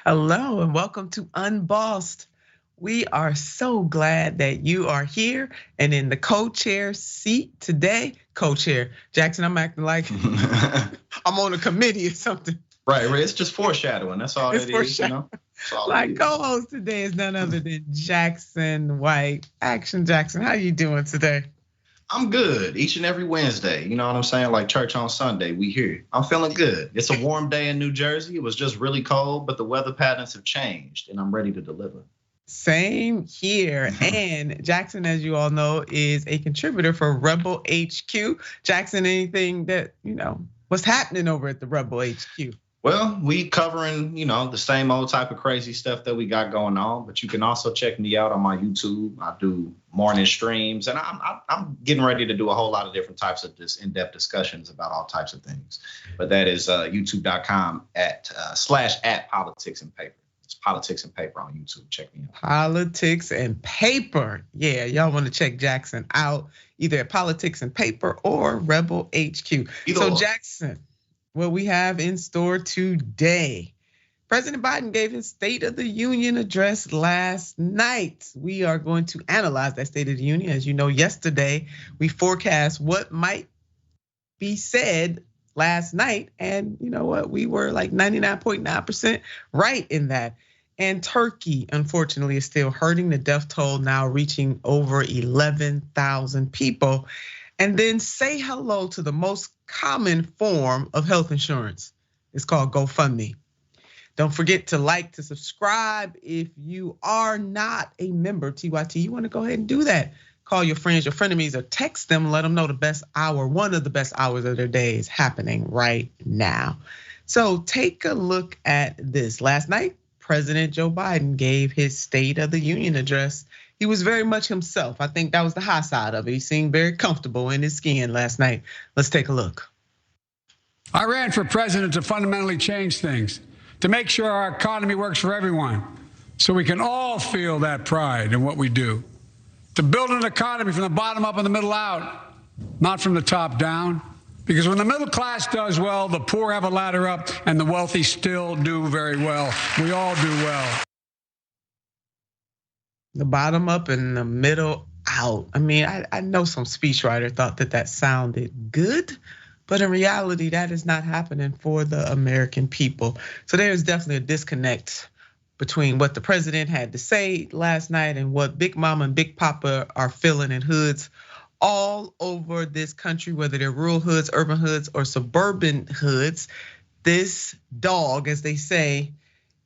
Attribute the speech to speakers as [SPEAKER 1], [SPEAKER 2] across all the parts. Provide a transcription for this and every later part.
[SPEAKER 1] Hello and welcome to Unbossed. We are so glad that you are here and in the co-chair seat today. Co-chair, Jackson, I'm acting like I'm on a committee or something.
[SPEAKER 2] Right. It's just foreshadowing. That's all it is, you know.
[SPEAKER 1] My co-host today is none other than Jackson White. Action Jackson, how you doing today?
[SPEAKER 2] I'm good each and every Wednesday. You know what I'm saying? Like church on Sunday, we here. I'm feeling good. It's a warm day in New Jersey. It was just really cold, but the weather patterns have changed and I'm ready to deliver.
[SPEAKER 1] Same here. And Jackson, as you all know, is a contributor for Rebel HQ. Jackson, anything that, what's happening over at the Rebel HQ?
[SPEAKER 2] Well, we covering, the same old type of crazy stuff that we got going on, but you can also check me out on my YouTube. I do morning streams and I'm getting ready to do a whole lot of different types of in-depth discussions about all types of things. But that is youtube.com /at politics and paper. It's Politics and Paper on YouTube. Check me out.
[SPEAKER 1] Politics and Paper. Yeah, y'all want to check Jackson out either at Politics and Paper or Rebel HQ. So Jackson, what we have in store today. President Biden gave his State of the Union address last night. We are going to analyze that State of the Union. As you know, yesterday we forecast what might be said last night. And you know what? We were like 99.9% right in that. And Turkey, unfortunately, is still hurting. The death toll now reaching over 11,000 people. And then say hello to the most common form of health insurance. It's called GoFundMe. Don't forget to like, to subscribe. If you are not a member, TYT, you want to go ahead and do that. Call your friends, your frenemies, or text them, let them know the best hour, one of the best hours of their day is happening right now. So take a look at this. Last night, President Joe Biden gave his State of the Union address. He was very much himself. I think that was the high side of it. He seemed very comfortable in his skin last night. Let's take a look.
[SPEAKER 3] I ran for president to fundamentally change things, to make sure our economy works for everyone, so we can all feel that pride in what we do. To build an economy from the bottom up and the middle out, not from the top down. Because when the middle class does well, the poor have a ladder up and the wealthy still do very well. We all do well.
[SPEAKER 1] The bottom up and the middle out. I mean, I know some speechwriter thought that sounded good, but in reality, that is not happening for the American people. So there is definitely a disconnect between what the president had to say last night and what Big Mama and Big Papa are feeling in hoods all over this country, whether they're rural hoods, urban hoods, or suburban hoods. This dog, as they say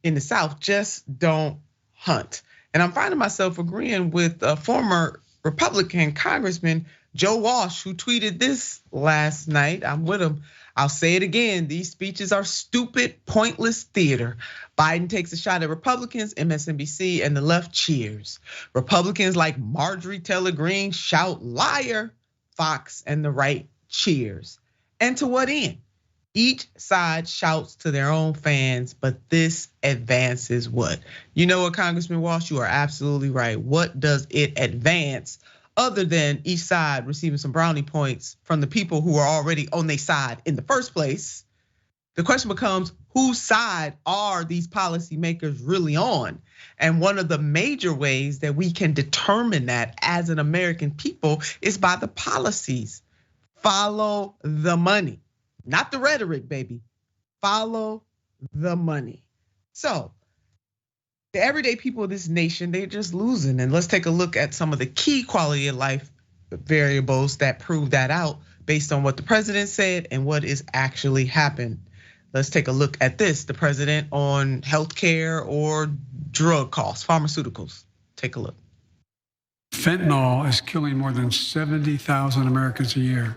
[SPEAKER 1] in the South, just don't hunt. And I'm finding myself agreeing with a former Republican Congressman, Joe Walsh, who tweeted this last night. I'm with him. I'll say it again. These speeches are stupid, pointless theater. Biden takes a shot at Republicans, MSNBC, and the left cheers. Republicans like Marjorie Taylor Greene shout liar, Fox and the right cheers. And to what end? Each side shouts to their own fans, but this advances what? You know what, Congressman Walsh, you are absolutely right. What does it advance other than each side receiving some brownie points from the people who are already on their side in the first place? The question becomes, whose side are these policymakers really on? And one of the major ways that we can determine that as an American people is by the policies. Follow the money. Not the rhetoric, baby. Follow the money. So the everyday people of this nation, they're just losing. And let's take a look at some of the key quality of life variables that prove that out based on what the president said and what is actually happened. Let's take a look at this. The president on healthcare or drug costs, pharmaceuticals. Take a look.
[SPEAKER 3] Fentanyl is killing more than 70,000 Americans a year.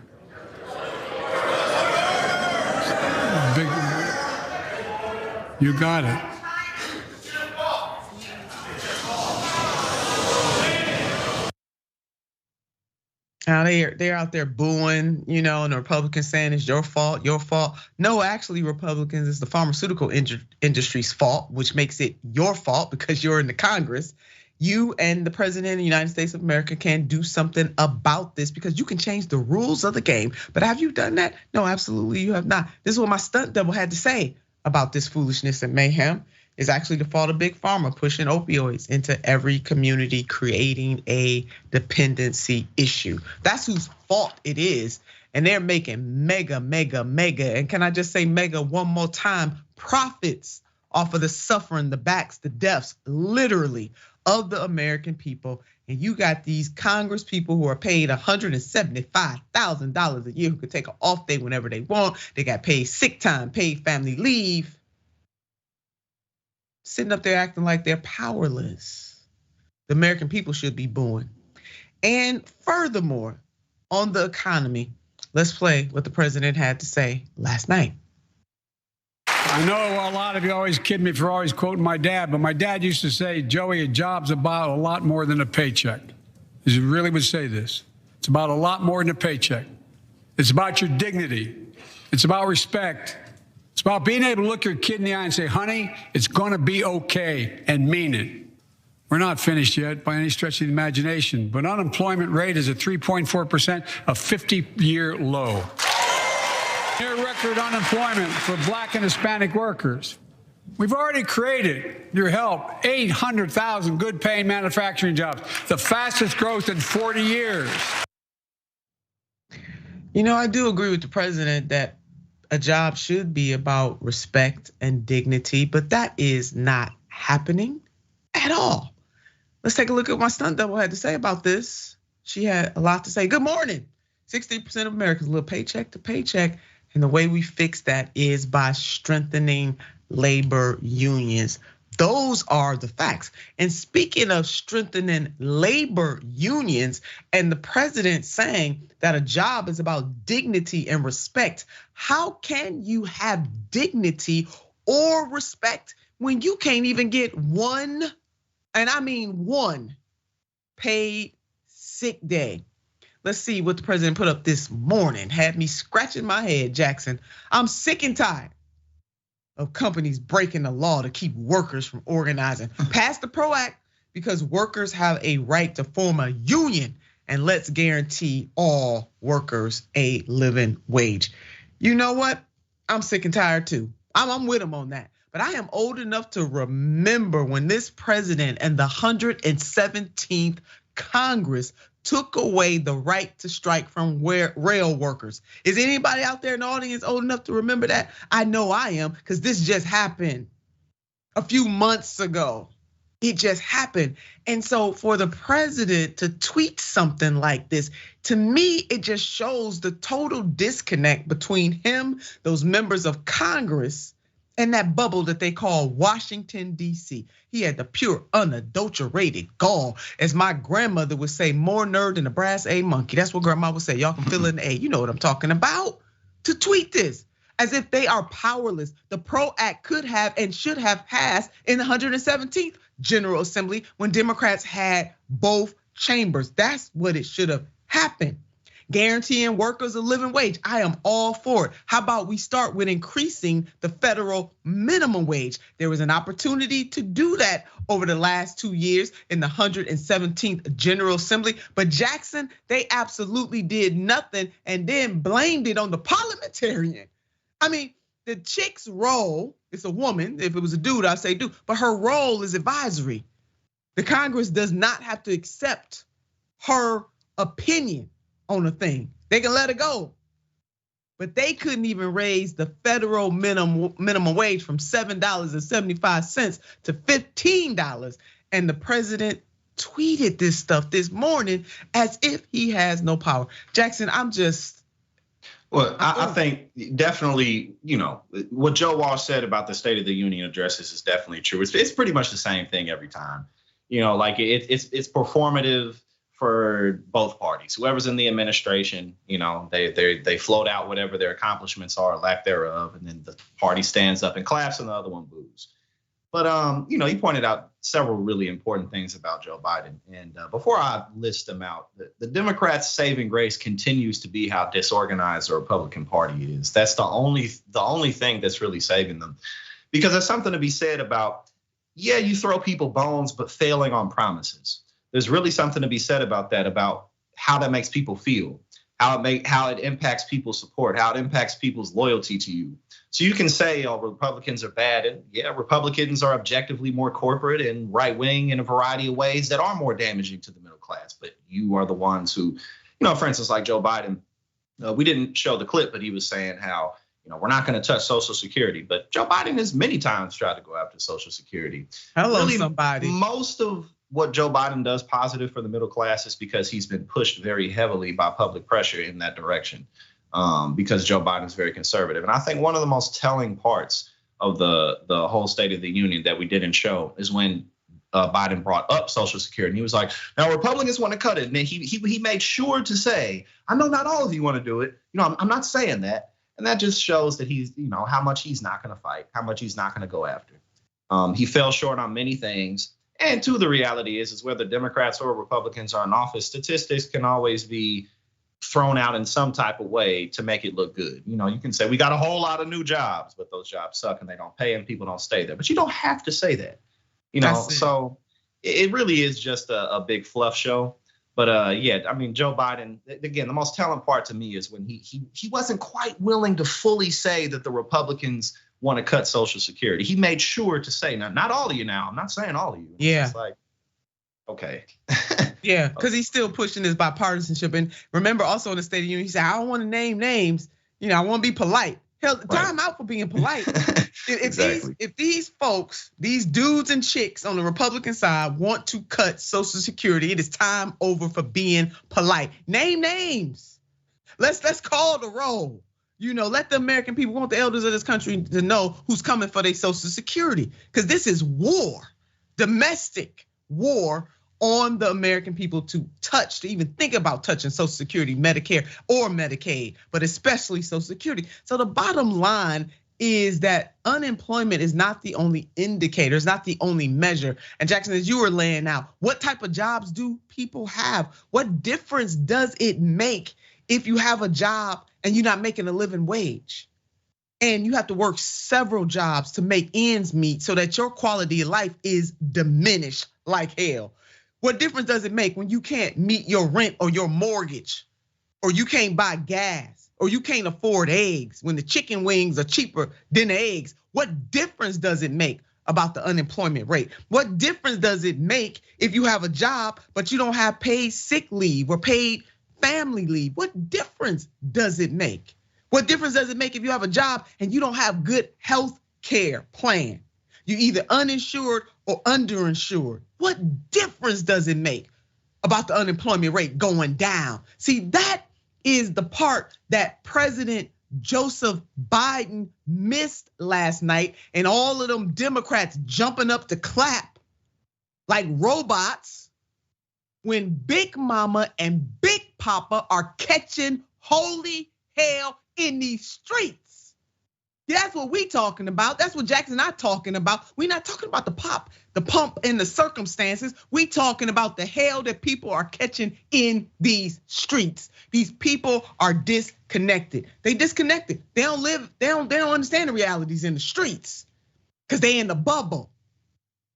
[SPEAKER 3] You got it.
[SPEAKER 1] Now they're out there booing, and the Republicans saying it's your fault, your fault. No, actually, Republicans, it's the pharmaceutical industry's fault, which makes it your fault because you're in the Congress. You and the president of the United States of America can do something about this because you can change the rules of the game. But have you done that? No, absolutely you have not. This is what my stunt double had to say about this foolishness and mayhem. It's actually the fault of Big Pharma pushing opioids into every community, creating a dependency issue. That's whose fault it is. And they're making mega, and can I just say mega one more time, profits off of the suffering, the backs, the deaths, literally, of the American people. And you got these Congress people who are paid $175,000 a year who could take an off day whenever they want. They got paid sick time, paid family leave. Sitting up there acting like they're powerless. The American people should be booing. And furthermore, on the economy, let's play what the president had to say last night.
[SPEAKER 3] I know a lot of you always kid me for always quoting my dad, but my dad used to say, Joey, a job's about a lot more than a paycheck. He really would say this. It's about a lot more than a paycheck. It's about your dignity. It's about respect. It's about being able to look your kid in the eye and say, honey, it's gonna be okay, and mean it. We're not finished yet by any stretch of the imagination, but unemployment rate is at 3.4%, a 50-year low. Near record unemployment for Black and Hispanic workers. We've already created, your help, 800,000 good paying manufacturing jobs, the fastest growth in 40 years.
[SPEAKER 1] You know, I do agree with the president that a job should be about respect and dignity, but that is not happening at all. Let's take a look at what my stunt double had to say about this. She had a lot to say. Good morning. 60% of Americans live paycheck to paycheck. And the way we fix that is by strengthening labor unions. Those are the facts. And speaking of strengthening labor unions and the president saying that a job is about dignity and respect, how can you have dignity or respect when you can't even get one, and I mean one, paid sick day? Let's see what the president put up this morning. Had me scratching my head, Jackson. I'm sick and tired of companies breaking the law to keep workers from organizing. Pass the PRO Act because workers have a right to form a union, and let's guarantee all workers a living wage. You know what? I'm sick and tired too. I'm with him on that. But I am old enough to remember when this president and the 117th Congress took away the right to strike from rail workers. Is anybody out there in the audience old enough to remember that? I know I am, because this just happened a few months ago. It just happened. And so for the president to tweet something like this, to me, it just shows the total disconnect between him, those members of Congress, and that bubble that they call Washington, D.C. He had the pure, unadulterated gall. As my grandmother would say, more nerd than a brass A monkey. That's what grandma would say. Y'all can fill in the A. You know what I'm talking about. To tweet this as if they are powerless. The PRO Act could have and should have passed in the 117th General Assembly when Democrats had both chambers. That's what it should have happened. Guaranteeing workers a living wage. I am all for it. How about we start with increasing the federal minimum wage? There was an opportunity to do that over the last 2 years in the 117th General Assembly. But Jackson, they absolutely did nothing and then blamed it on the parliamentarian. I mean, the chick's role, it's a woman. If it was a dude, I'd say dude. But her role is advisory. The Congress does not have to accept her opinion on a thing. They can let it go. But they couldn't even raise the federal minimum wage from $7.75 to $15. And the president tweeted this stuff this morning as if he has no power. Jackson, I'm just.
[SPEAKER 2] Well, I think definitely, what Joe Walsh said about the State of the Union addresses is definitely true. It's pretty much the same thing every time. Like it's performative for both parties. Whoever's in the administration, they float out whatever their accomplishments are, or lack thereof, and then the party stands up and claps, and the other one boos. But he pointed out several really important things about Joe Biden. And before I list them out, the Democrats' saving grace continues to be how disorganized the Republican Party is. That's the only thing that's really saving them, because there's something to be said about, you throw people bones, but failing on promises. There's really something to be said about that, about how that makes people feel. how it impacts people's support, how it impacts people's loyalty to you. So you can say, oh, Republicans are bad. And yeah, Republicans are objectively more corporate and right-wing in a variety of ways that are more damaging to the middle class. But you are the ones who, for instance, like Joe Biden, we didn't show the clip, but he was saying how, we're not going to touch Social Security. But Joe Biden has many times tried to go after Social Security.
[SPEAKER 1] Hello, really, somebody.
[SPEAKER 2] Most of what Joe Biden does positive for the middle class is because he's been pushed very heavily by public pressure in that direction. Because Joe Biden is very conservative. And I think one of the most telling parts of the whole State of the Union that we didn't show is when Biden brought up Social Security. And he was like, now Republicans want to cut it. And then he made sure to say, I know not all of you want to do it. I'm not saying that. And that just shows that he's, how much he's not going to fight, how much he's not going to go after. He fell short on many things. And two, the reality is whether Democrats or Republicans are in office, statistics can always be thrown out in some type of way to make it look good. You can say we got a whole lot of new jobs, but those jobs suck and they don't pay and people don't stay there. But you don't have to say that, So it really is just a big fluff show. But Joe Biden, again, the most telling part to me is when he wasn't quite willing to fully say that the Republicans want to cut Social Security. He made sure to say, now, not all of you now. I'm not saying all of you.
[SPEAKER 1] Yeah.
[SPEAKER 2] It's like, okay.
[SPEAKER 1] Yeah, because he's still pushing this bipartisanship. And remember also in the State of the Union, he said, I don't want to name names. I want to be polite. Hell, time out for being polite.
[SPEAKER 2] Exactly.
[SPEAKER 1] If these folks, these dudes and chicks on the Republican side want to cut Social Security, it is time over for being polite. Name names. Let's call the roll. Let the American people, want the elders of this country to know who's coming for their Social Security. Because this is war, domestic war on the American people to even think about touching Social Security, Medicare, or Medicaid, but especially Social Security. So the bottom line is that unemployment is not the only indicator, it's not the only measure. And Jackson, as you were laying out, what type of jobs do people have? What difference does it make if you have a job and you're not making a living wage? And you have to work several jobs to make ends meet so that your quality of life is diminished like hell. What difference does it make when you can't meet your rent or your mortgage, or you can't buy gas, or you can't afford eggs when the chicken wings are cheaper than the eggs? What difference does it make about the unemployment rate? What difference does it make if you have a job, but you don't have paid sick leave or paid family leave? What difference does it make? What difference does it make if you have a job and you don't have good health care plan? You're either uninsured or underinsured. What difference does it make about the unemployment rate going down? See, that is the part that President Joseph Biden missed last night, and all of them Democrats jumping up to clap like robots when Big Mama and Big Papa are catching holy hell in these streets. Yeah, that's what we talking about. That's what Jackson and I talking about. We're not talking about the pump, and the circumstances. We talking about the hell that people are catching in these streets. These people are disconnected. They disconnected. They don't understand the realities in the streets because they in the bubble.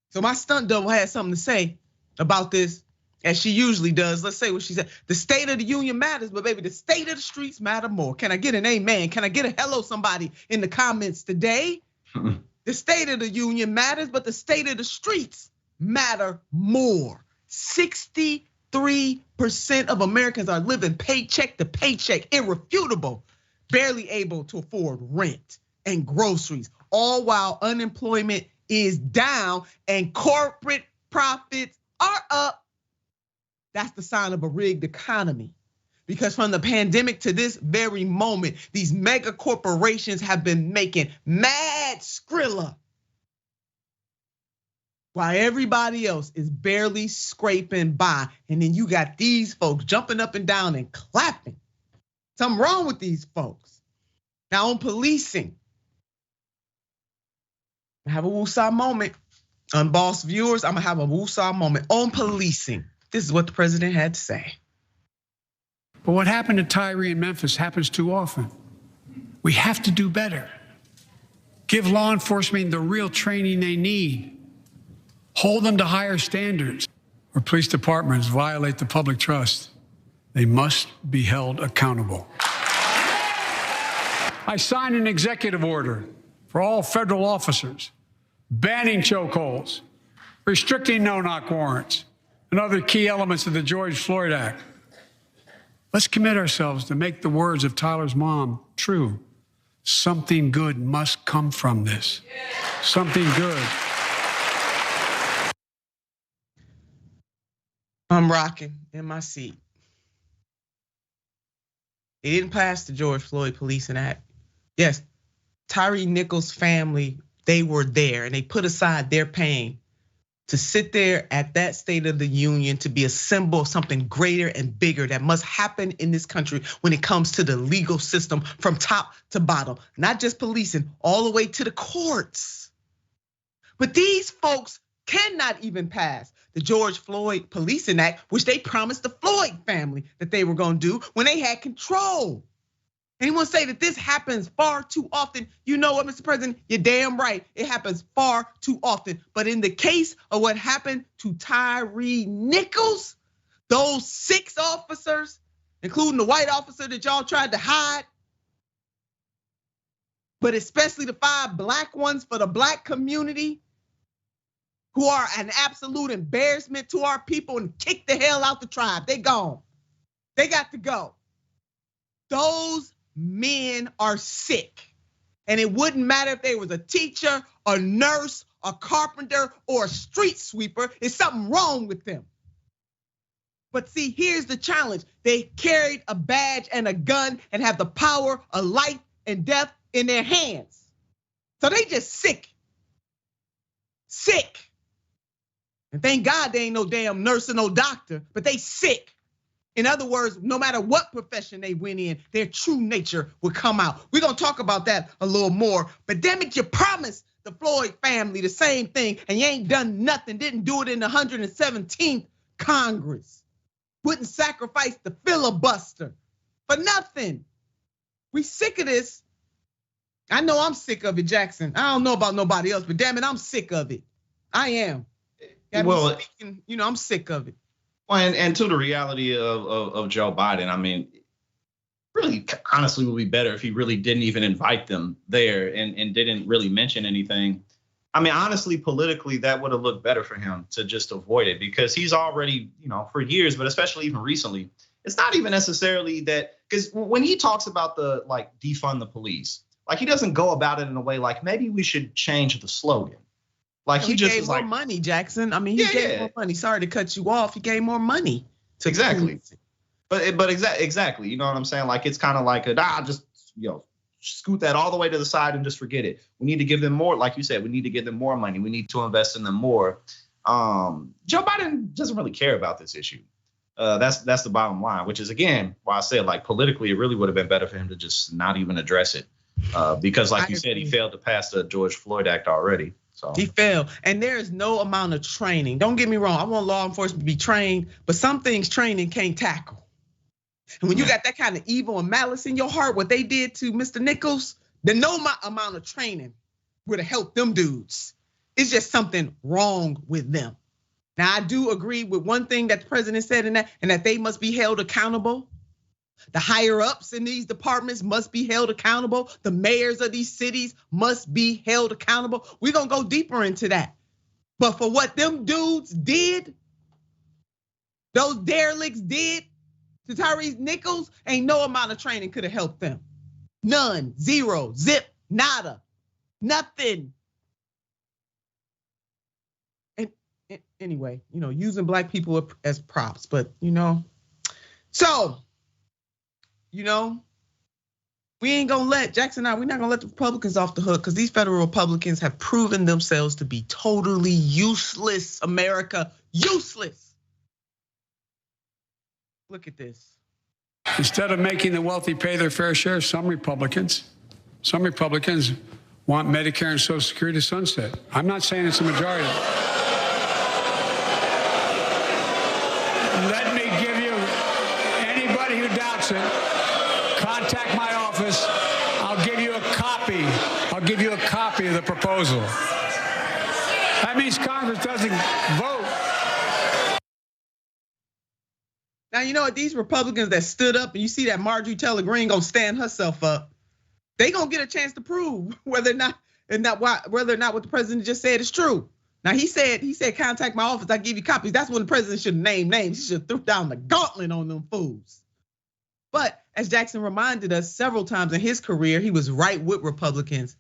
[SPEAKER 1] So my stunt double had something to say about this, as she usually does. Let's say what she said. The State of the Union matters, but baby, the state of the streets matter more. Can I get an amen? Can I get a hello somebody in the comments today? The State of the Union matters, but the state of the streets matter more. 63% of Americans are living paycheck to paycheck, irrefutable, barely able to afford rent and groceries, all while unemployment is down and corporate profits are up. That's the sign of a rigged economy. Because from the pandemic to this very moment, these mega corporations have been making mad Skrilla, while everybody else is barely scraping by. And then you got these folks jumping up and down and clapping. Something wrong with these folks. Now on policing, I have a woosah moment. Unbossed viewers, I'm gonna have a woosah moment on policing. This is what the president had to say.
[SPEAKER 3] But what happened to Tyre and Memphis happens too often. We have to do better. Give law enforcement the real training they need. Hold them to higher standards. Where police departments violate the public trust, They must be held accountable. I signed an executive order for all federal officers, banning chokeholds, restricting no-knock warrants, and other key elements of the George Floyd Act. Let's commit ourselves to make the words of Tyler's mom true. Something good must come from this. Something good.
[SPEAKER 1] I'm rocking in my seat. They didn't pass the George Floyd Policing Act. Yes, Tyre Nichols' family, they were there and they put aside their pain to sit there at that State of the Union to be a symbol of something greater and bigger that must happen in this country when it comes to the legal system from top to bottom, not just policing, all the way to the courts. But these folks cannot even pass the George Floyd Policing Act, which they promised the Floyd family that they were gonna do when they had control. Anyone say that this happens far too often? You know what, Mr. President? You're damn right. It happens far too often. But in the case of what happened to Tyre Nichols, those 6 officers, including the white officer that y'all tried to hide, but especially the 5 black ones for the black community, who are an absolute embarrassment to our people and kick the hell out the tribe. They gone. They got to go. Those men are sick. And it wouldn't matter if they was a teacher, a nurse, a carpenter, or a street sweeper. There's something wrong with them. But see, here's the challenge. They carried a badge and a gun and have the power of life and death in their hands. So they just sick. Sick. And thank God they ain't no damn nurse or no doctor, but they sick. In other words, no matter what profession they went in, their true nature would come out. We're gonna talk about that a little more, but damn it, you promised the Floyd family the same thing and you ain't done nothing, didn't do it in the 117th Congress. Wouldn't sacrifice the filibuster for nothing. We sick of this. I know I'm sick of it, Jackson. I don't know about nobody else, but damn it, I'm sick of it. I am. Well, speaking, I'm sick of it.
[SPEAKER 2] Well, and to the reality of Joe Biden, I mean, really, honestly, would be better if he really didn't even invite them there and didn't really mention anything. I mean, honestly, politically, that would have looked better for him to just avoid it because he's already, for years, but especially even recently, it's not even necessarily that, because when he talks about the defund the police, he doesn't go about it in a way like maybe we should change the slogan. He just
[SPEAKER 1] gave more money, Jackson. I mean, he gave more money. Sorry to cut you off. He gave more money.
[SPEAKER 2] Exactly. But exactly. You know what I'm saying? It's kind of like just scoot that all the way to the side and just forget it. We need to give them more. Like you said, we need to give them more money. We need to invest in them more. Joe Biden doesn't really care about this issue. That's the bottom line, which is again why I said politically it really would have been better for him to just not even address it. Because like you said, he failed to pass the George Floyd Act already. So.
[SPEAKER 1] He failed, and there is no amount of training. Don't get me wrong, I want law enforcement to be trained, but some things training can't tackle. And when you got that kind of evil and malice in your heart, what they did to Mr. Nichols, then no amount of training would have helped them dudes. It's just something wrong with them. Now, I do agree with one thing that the president said in that, and that they must be held accountable. The higher ups in these departments must be held accountable. The mayors of these cities must be held accountable. We're gonna go deeper into that. But for what them dudes did, those derelicts did to Tyre Nichols, ain't no amount of training could have helped them. None, zero, zip, nada, nothing. And anyway, using black people as props, but so. We ain't gonna let Jackson out. We're not gonna let the Republicans off the hook because these federal Republicans have proven themselves to be totally useless. America, useless. Look at this.
[SPEAKER 3] Instead of making the wealthy pay their fair share, some Republicans want Medicare and Social Security to sunset. I'm not saying it's a majority. Let me give you anybody who doubts it. Contact my office. I'll give you a copy. I'll give you a copy of the proposal. That means Congress doesn't vote.
[SPEAKER 1] Now, you know what? These Republicans that stood up, and you see that Marjorie Taylor Greene gonna stand herself up, they gonna get a chance to prove whether or not what the president just said is true. Now he said contact my office, I give you copies. That's when the president should name names. He should have threw down the gauntlet on them fools. But as Jackson reminded us several times in his career, he was right with Republicans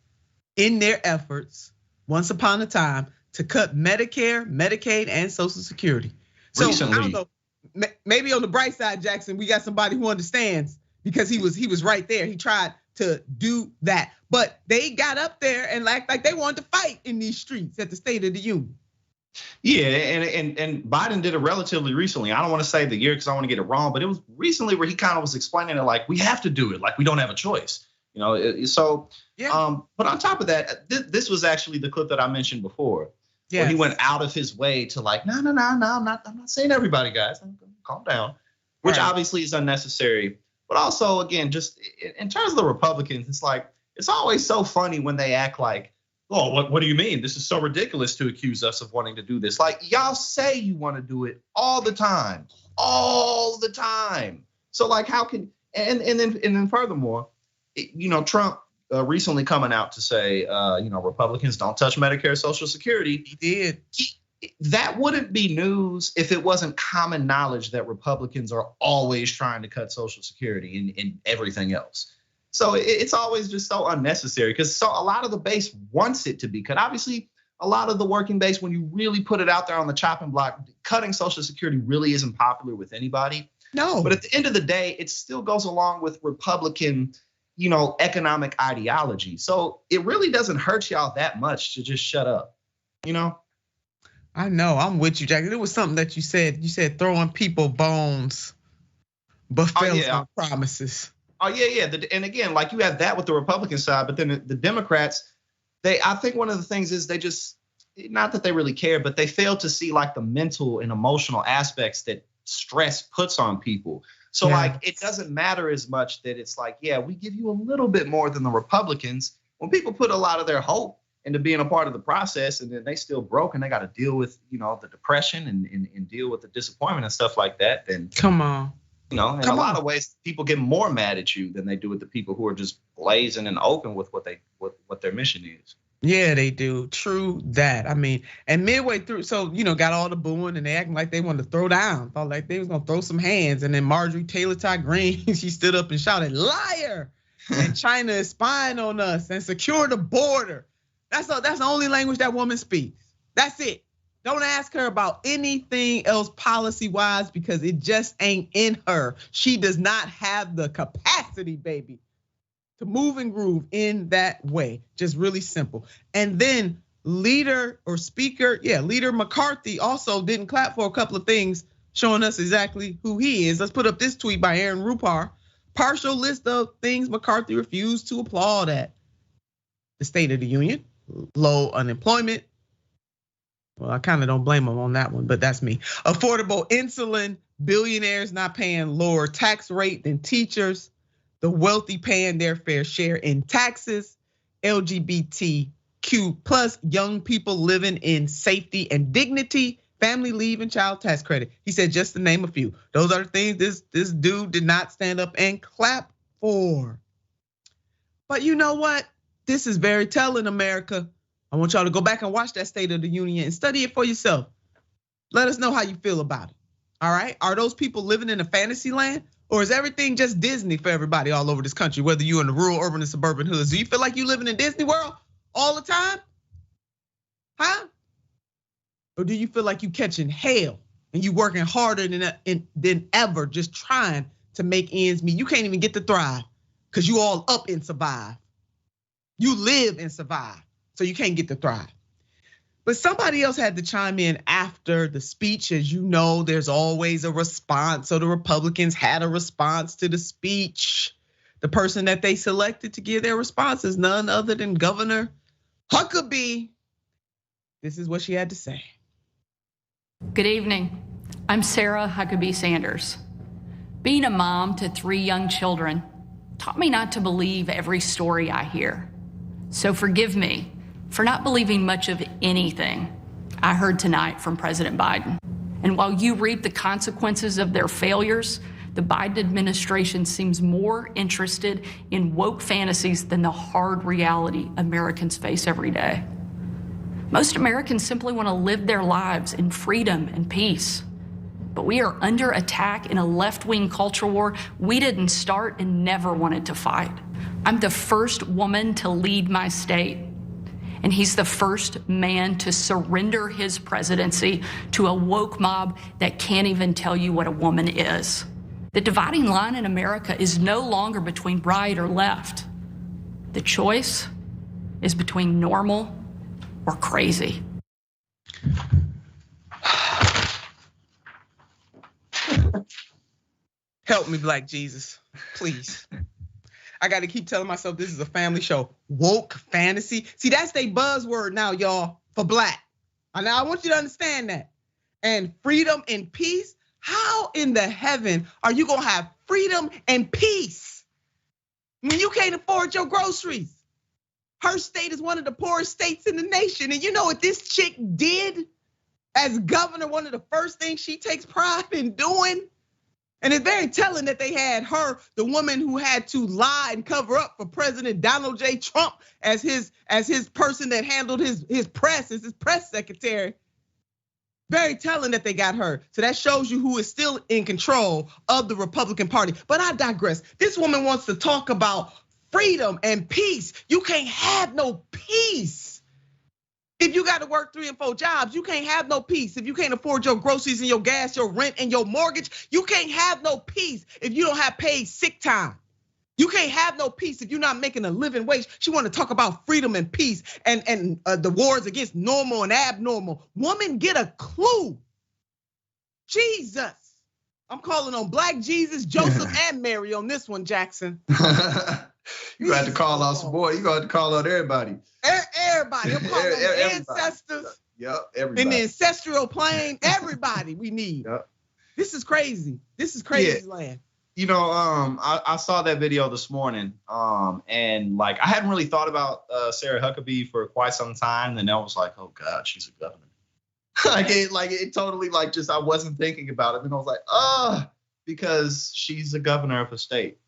[SPEAKER 1] in their efforts once upon a time to cut Medicare, Medicaid, and Social Security. So recently, I don't know, maybe on the bright side, Jackson, we got somebody who understands because he was right there. He tried to do that, but they got up there and act like they wanted to fight in these streets at the State of the Union.
[SPEAKER 2] Yeah, and Biden did it relatively recently. I don't want to say the year because I want to get it wrong, but it was recently where he kind of was explaining it like we have to do it, like we don't have a choice, you know. So, yeah. But on top of that, this was actually the clip that I mentioned before, yes, where he went out of his way to like, no, I'm not saying everybody, guys, calm down, which right, obviously is unnecessary. But also, again, just in terms of the Republicans, it's like it's always so funny when they act like, oh, what do you mean? This is so ridiculous to accuse us of wanting to do this. Like, y'all say you want to do it all the time. So like, how can, and then furthermore, you know, Trump recently coming out to say, you know, Republicans don't touch Medicare, Social Security.
[SPEAKER 1] He did.
[SPEAKER 2] That wouldn't be news if it wasn't common knowledge that Republicans are always trying to cut Social Security and everything else. So it's always just so unnecessary because a lot of the base wants it to be cut. Obviously, a lot of the working base, when you really put it out there on the chopping block, cutting Social Security really isn't popular with anybody.
[SPEAKER 1] No.
[SPEAKER 2] But at the end of the day, it still goes along with Republican, you know, economic ideology. So it really doesn't hurt y'all that much to just shut up, you know?
[SPEAKER 1] I know, I'm with you, Jack. It was something that you said. You said throwing people bones, but failing on promises.
[SPEAKER 2] Oh yeah. And again, like you have that with the Republican side, but then the Democrats, I think one of the things is they just, not that they really care, but they fail to see like the mental and emotional aspects that stress puts on people. So like, it doesn't matter as much that it's like, yeah, we give you a little bit more than the Republicans. When people put a lot of their hope into being a part of the process and then they still broke and they got to deal with, you know, the depression and deal with the disappointment and stuff like that, then
[SPEAKER 1] come on.
[SPEAKER 2] You know, in a lot of ways, people get more mad at you than they do with the people who are just blazing and open with what their mission is.
[SPEAKER 1] Yeah, they do. True that. I mean, and midway through, so you know, got all the booing and they acting like they wanted to throw down. Thought like they was gonna throw some hands, and then Marjorie Taylor Greene, she stood up and shouted, "Liar!" and China is spying on us and secure the border. That's the only language that woman speaks. That's it. Don't ask her about anything else policy-wise because it just ain't in her. She does not have the capacity, baby, to move and groove in that way. Just really simple. And then Leader McCarthy also didn't clap for a couple of things, showing us exactly who he is. Let's put up this tweet by Aaron Rupar. Partial list of things McCarthy refused to applaud at: the State of the Union, low unemployment. Well, I kind of don't blame him on that one, but that's me. Affordable insulin, billionaires not paying lower tax rate than teachers, the wealthy paying their fair share in taxes, LGBTQ plus young people living in safety and dignity, family leave and child tax credit. He said just to name a few. Those are the things this dude did not stand up and clap for. But you know what? This is very telling, America. I want y'all to go back and watch that State of the Union and study it for yourself. Let us know how you feel about it. All right? Are those people living in a fantasy land? Or is everything just Disney for everybody all over this country, whether you're in the rural, urban, and suburban hoods? Do you feel like you living in Disney World all the time? Huh? Or do you feel like you catching hell and you working harder than ever, just trying to make ends meet? You can't even get to thrive because you all up and survive. You live and survive. So you can't get to thrive. But somebody else had to chime in after the speech. As you know, there's always a response. So the Republicans had a response to the speech. The person that they selected to give their response is none other than Governor Huckabee. This is what she had to say.
[SPEAKER 4] Good evening. I'm Sarah Huckabee Sanders. Being a mom to 3 young children taught me not to believe every story I hear. So forgive me for not believing much of anything I heard tonight from President Biden. And while you reap the consequences of their failures, the Biden administration seems more interested in woke fantasies than the hard reality Americans face every day. Most Americans simply want to live their lives in freedom and peace. But we are under attack in a left-wing culture war we didn't start and never wanted to fight. I'm the first woman to lead my state, and he's the first man to surrender his presidency to a woke mob that can't even tell you what a woman is. The dividing line in America is no longer between right or left. The choice is between normal or crazy.
[SPEAKER 1] Help me, Black Jesus, please. I got to keep telling myself this is a family show. Woke fantasy. See, that's their buzzword now, y'all, for Black. And I want you to understand that. And freedom and peace. How in the heaven are you going to have freedom and peace when you can't afford your groceries? Her state is one of the poorest states in the nation. And you know what this chick did as governor? One of the first things she takes pride in doing. And it's very telling that they had her, the woman who had to lie and cover up for President Donald J. Trump as his person that handled his press, as his press secretary. Very telling that they got her. So that shows you who is still in control of the Republican Party. But I digress. This woman wants to talk about freedom and peace. You can't have no peace if you got to work 3 and 4 jobs. You can't have no peace if you can't afford your groceries and your gas, your rent and your mortgage. You can't have no peace if you don't have paid sick time. You can't have no peace if you're not making a living wage. She want to talk about freedom and peace and the wars against normal and abnormal. Woman, get a clue. Jesus. I'm calling on Black Jesus, Joseph, and Mary on this one, Jackson.
[SPEAKER 2] You had to call out some boy. You got to call out everybody.
[SPEAKER 1] Everybody. I'm calling on the ancestors.
[SPEAKER 2] Yep, everybody.
[SPEAKER 1] In the ancestral plane, everybody we need. Yep. This is crazy. This is crazy land.
[SPEAKER 2] You know, I saw that video this morning, and like I hadn't really thought about Sarah Huckabee for quite some time, and I was like, oh God, she's a governor. it totally just I wasn't thinking about it, and I was like, because she's a governor of a state.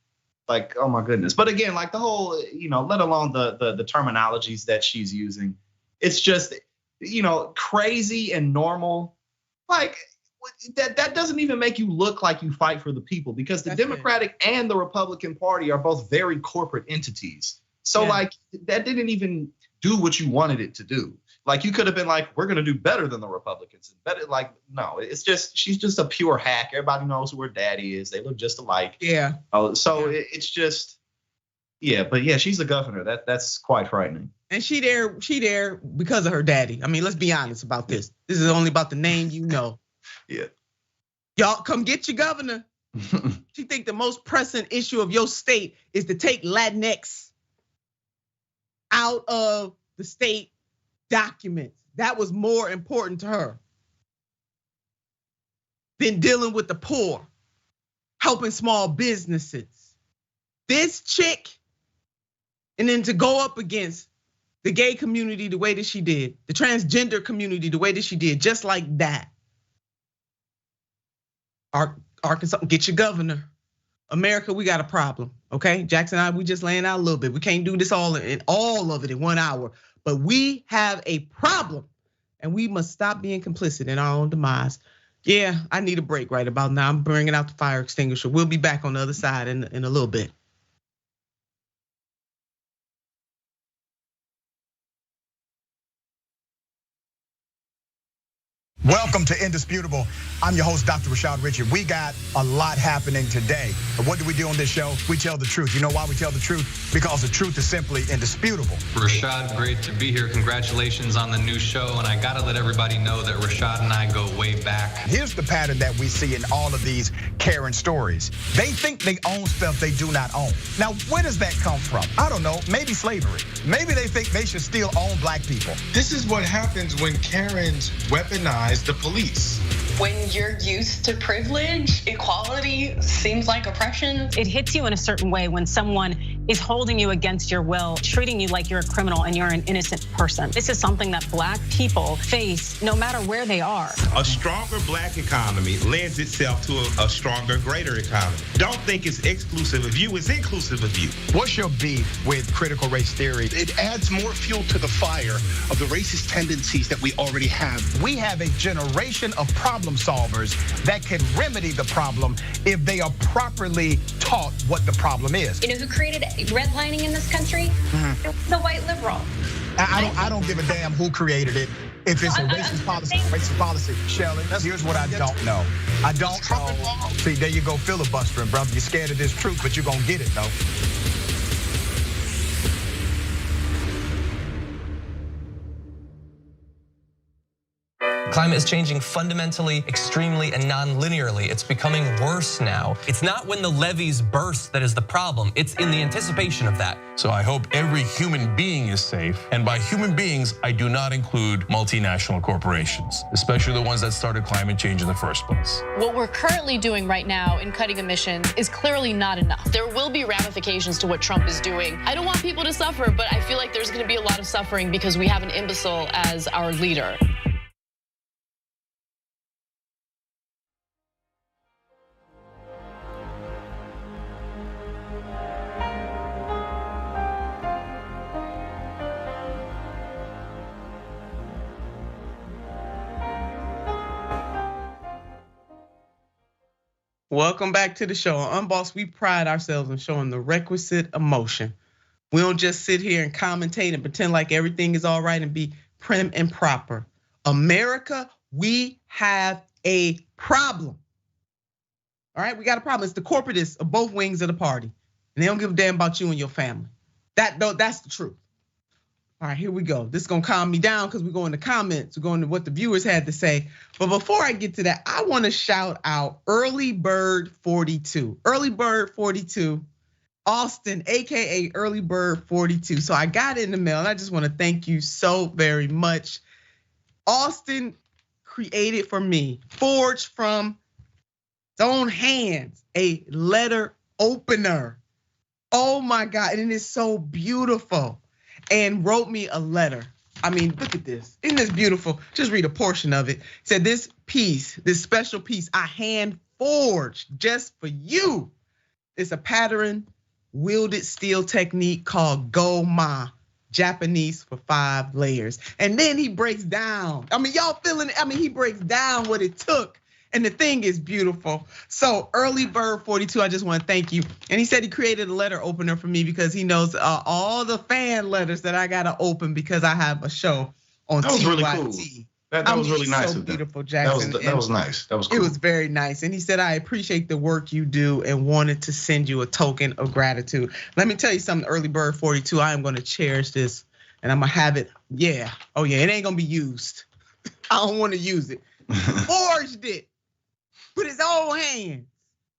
[SPEAKER 2] Like, oh my goodness. But again, like the whole, let alone the terminologies that she's using, it's just, crazy and normal. Like that doesn't even make you look like you fight for the people, because the Democratic and the Republican Party are both very corporate entities. So that didn't even do what you wanted it to do. Like you could have been like, we're going to do better than the Republicans. Better, no, it's just, she's just a pure hack. Everybody knows who her daddy is. They look just alike.
[SPEAKER 1] Yeah.
[SPEAKER 2] It's just, but she's the governor. That's quite frightening.
[SPEAKER 1] And she there because of her daddy. I mean, let's be honest about this. This is only about the name,
[SPEAKER 2] Yeah.
[SPEAKER 1] Y'all come get your governor. She think the most pressing issue of your state is to take Latinx out of the state documents. That was more important to her than dealing with the poor, helping small businesses. This chick, and then to go up against the gay community the way that she did, the transgender community the way that she did, just like that. Arkansas, get your governor. America, we got a problem, okay? Jackson and I, we just laying out a little bit. We can't do this all of it in 1 hour, but we have a problem and we must stop being complicit in our own demise. Yeah, I need a break right about now. I'm bringing out the fire extinguisher. We'll be back on the other side in a little bit.
[SPEAKER 5] Welcome to Indisputable. I'm your host, Dr. Rashad Richard. We got a lot happening today. But what do we do on this show? We tell the truth. You know why we tell the truth? Because the truth is simply indisputable.
[SPEAKER 6] Rashad, great to be here. Congratulations on the new show. And I gotta let everybody know that Rashad and I go way back.
[SPEAKER 5] Here's the pattern that we see in all of these Karen stories. They think they own stuff they do not own. Now, where does that come from? I don't know, maybe slavery. Maybe they think they should still own black people.
[SPEAKER 7] This is what happens when Karens weaponize the police.
[SPEAKER 8] When you're used to privilege, equality seems like oppression.
[SPEAKER 9] It hits you in a certain way when someone is holding you against your will, treating you like you're a criminal and you're an innocent person. This is something that Black people face no matter where they are.
[SPEAKER 10] A stronger Black economy lends itself to a stronger, greater economy. Don't think it's exclusive of you, it's inclusive of you.
[SPEAKER 5] What's your beef with critical race theory?
[SPEAKER 11] It adds more fuel to the fire of the racist tendencies that we already have.
[SPEAKER 5] We have a generation of problem solvers that can remedy the problem if they are properly taught what the problem is.
[SPEAKER 12] You know who created redlining in this country? The white liberal.
[SPEAKER 5] I don't give a damn who created it. If it's a racist policy, Shelley, here's what I don't know. I don't know. See, there you go filibustering, brother. You're scared of this truth, but you're gonna get it, though.
[SPEAKER 13] Climate is changing fundamentally, extremely, and non-linearly. It's becoming worse now. It's not when the levees burst that is the problem. It's in the anticipation of that.
[SPEAKER 14] So I hope every human being is safe. And by human beings, I do not include multinational corporations, especially the ones that started climate change in the first place.
[SPEAKER 15] What we're currently doing right now in cutting emissions is clearly not enough. There will be ramifications to what Trump is doing. I don't want people to suffer, but I feel like there's gonna be a lot of suffering because we have an imbecile as our leader.
[SPEAKER 1] Welcome back to the show. On Unbossed, we pride ourselves in showing the requisite emotion. We don't just sit here and commentate and pretend like everything is all right and be prim and proper. America, we have a problem. All right, we got a problem. It's the corporatists of both wings of the party. And they don't give a damn about you and your family. That's the truth. All right, here we go. This is gonna calm me down because we're going to comments. We're going to what the viewers had to say. But before I get to that, I want to shout out Early Bird 42. Early Bird 42, Austin, AKA Early Bird 42. So I got it in the mail and I just want to thank you so very much. Austin created for me, forged from his own hands, a letter opener. Oh my God, and it is so beautiful. And wrote me a letter. I mean, look at this. Isn't this beautiful? Just read a portion of it. It said, this piece, this special piece, I hand forged just for you. It's a pattern wielded steel technique called GoFundme, Japanese for 5 layers. And then he breaks down. I mean, y'all feeling it? I mean, he breaks down what it took. And the thing is beautiful. So Early Bird 42, I just want to thank you. And he said he created a letter opener for me because he knows all the fan letters that I gotta open because I have a show on TYT.
[SPEAKER 2] That was really cool. That was really nice of them.
[SPEAKER 1] Beautiful, Jackson.
[SPEAKER 2] That was nice. That was cool.
[SPEAKER 1] It was very nice. And he said, I appreciate the work you do and wanted to send you a token of gratitude. Let me tell you something, Early Bird 42, I am gonna cherish this and I'm gonna have it. Yeah, oh yeah, it ain't gonna be used. I don't wanna use it. Forged it. With his own hands.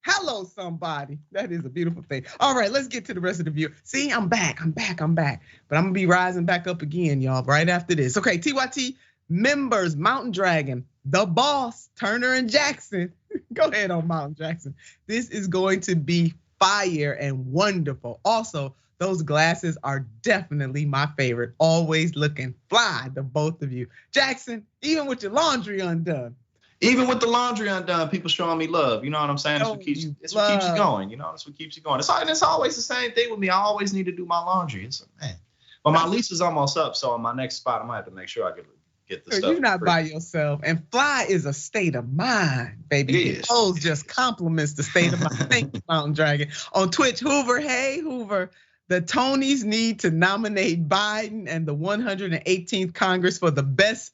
[SPEAKER 1] Hello, somebody. That is a beautiful thing. All right, let's get to the rest of the view. See, I'm back. But I'm gonna be rising back up again, y'all, right after this. Okay, TYT members, Mountain Dragon, The Boss, Turner and Jackson. Go ahead on Mountain Jackson. This is going to be fire and wonderful. Also, those glasses are definitely my favorite. Always looking fly, the both of you. Jackson, even with your laundry undone.
[SPEAKER 2] Even with the laundry undone, people showing me love. You know what I'm saying? That's what keeps you going. You know, that's what keeps you going. It's always the same thing with me. I always need to do my laundry. It's man. But my lease is almost up, so on my next spot, I might have to make sure I get the stuff.
[SPEAKER 1] You're not by yourself, and fly is a state of mind, baby.
[SPEAKER 2] It is.
[SPEAKER 1] Clothes just compliments the state of mind. Thank you, Mountain Dragon. On Twitch, Hoover, hey Hoover. The Tonys need to nominate Biden and the 118th Congress for the best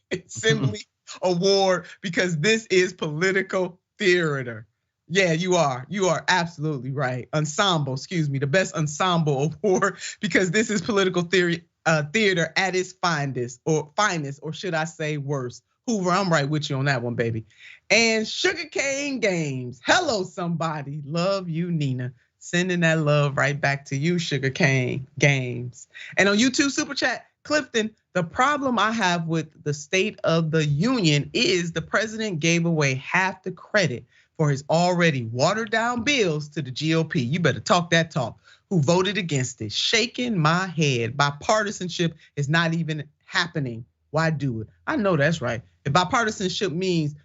[SPEAKER 1] assembly award because this is political theater. Yeah, you are absolutely right. The best ensemble award because this is political theater at its finest, or should I say worse. Hoover, I'm right with you on that one, baby. And Sugarcane Games. Hello, somebody. Love you, Nina. Sending that love right back to you, Sugarcane Games. And on YouTube Super Chat, Clifton, the problem I have with the State of the Union is the president gave away half the credit for his already watered down bills to the GOP. You better talk that talk. who voted against it. Shaking my head. Bipartisanship is not even happening. Why do it? I know that's right. If bipartisanship means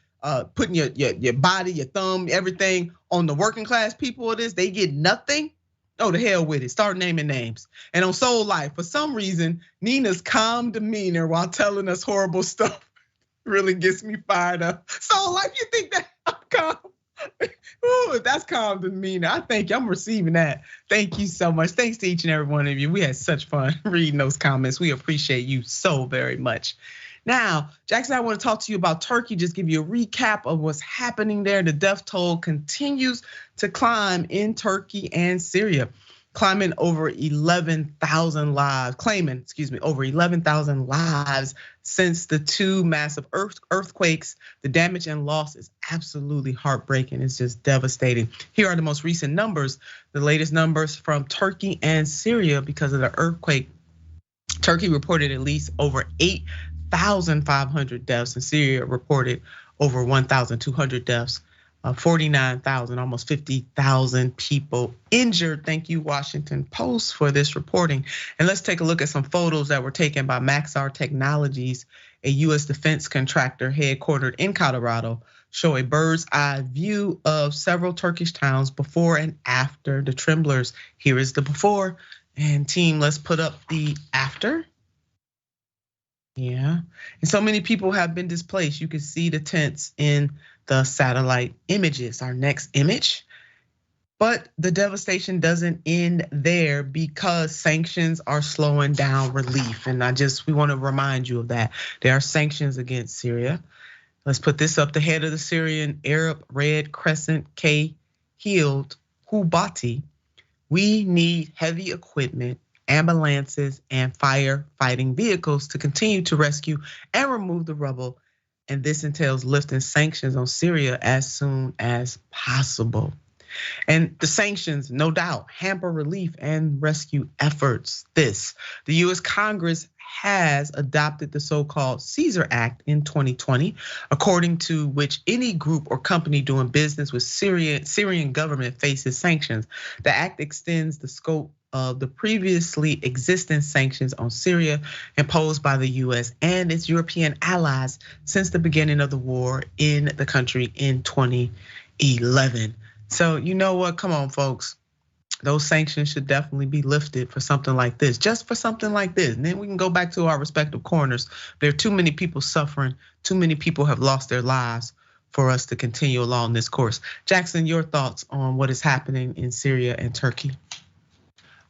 [SPEAKER 1] putting your body, your thumb, everything on the working class people of this, they get nothing. Oh, the hell with it. Start naming names. And on Soul Life, for some reason, Nina's calm demeanor while telling us horrible stuff really gets me fired up. Soul Life, you think that I'm calm? Ooh, that's calm demeanor. I thank you. I'm receiving that. Thank you so much. Thanks to each and every one of you. We had such fun reading those comments. We appreciate you so very much. Now, Jackson, I want to talk to you about Turkey, just give you a recap of what's happening there. The death toll continues to climb in Turkey and Syria, claiming over 11,000 lives since the two massive earthquakes. The damage and loss is absolutely heartbreaking. It's just devastating. Here are the most recent numbers, the latest numbers from Turkey and Syria because of the earthquake. Turkey reported at least over 8,500 deaths, and Syria reported over 1,200 deaths, 49,000, almost 50,000 people injured. Thank you, Washington Post, for this reporting. And let's take a look at some photos that were taken by Maxar Technologies, a US defense contractor headquartered in Colorado, show a bird's eye view of several Turkish towns before and after the tremblers. Here is the before, and team, let's put up the after. Yeah, and so many people have been displaced. You can see the tents in the satellite images. Our next image. But the devastation doesn't end there because sanctions are slowing down relief. And we want to remind you of that. There are sanctions against Syria. Let's put this up. The head of the Syrian Arab Red Crescent, Heckle-Filled, Hubati. We need heavy equipment, ambulances, and firefighting vehicles to continue to rescue and remove the rubble. And this entails lifting sanctions on Syria as soon as possible. And the sanctions, no doubt, hamper relief and rescue efforts. The US Congress has adopted the so-called Caesar Act in 2020, according to which any group or company doing business with Syrian government faces sanctions. The act extends the scope of the previously existing sanctions on Syria imposed by the US and its European allies since the beginning of the war in the country in 2011. So you know what, come on folks. Those sanctions should definitely be lifted for something like this, just for something like this. And then we can go back to our respective corners. There are too many people suffering, too many people have lost their lives for us to continue along this course. Jackson, your thoughts on what is happening in Syria and Turkey?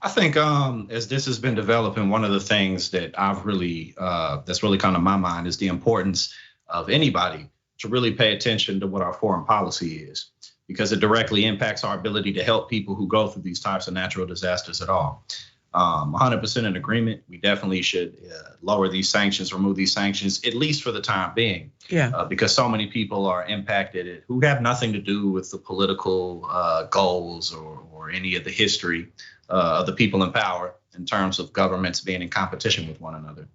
[SPEAKER 2] I think as this has been developing, one of the things that I've really, that's really come to my mind is the importance of anybody to really pay attention to what our foreign policy is, because it directly impacts our ability to help people who go through these types of natural disasters at all. 100% in agreement. We definitely should lower these sanctions, remove these sanctions, at least for the time being.
[SPEAKER 1] Yeah.
[SPEAKER 2] Because so many people are impacted who have nothing to do with the political goals or any of the history of the people in power in terms of governments being in competition with one another.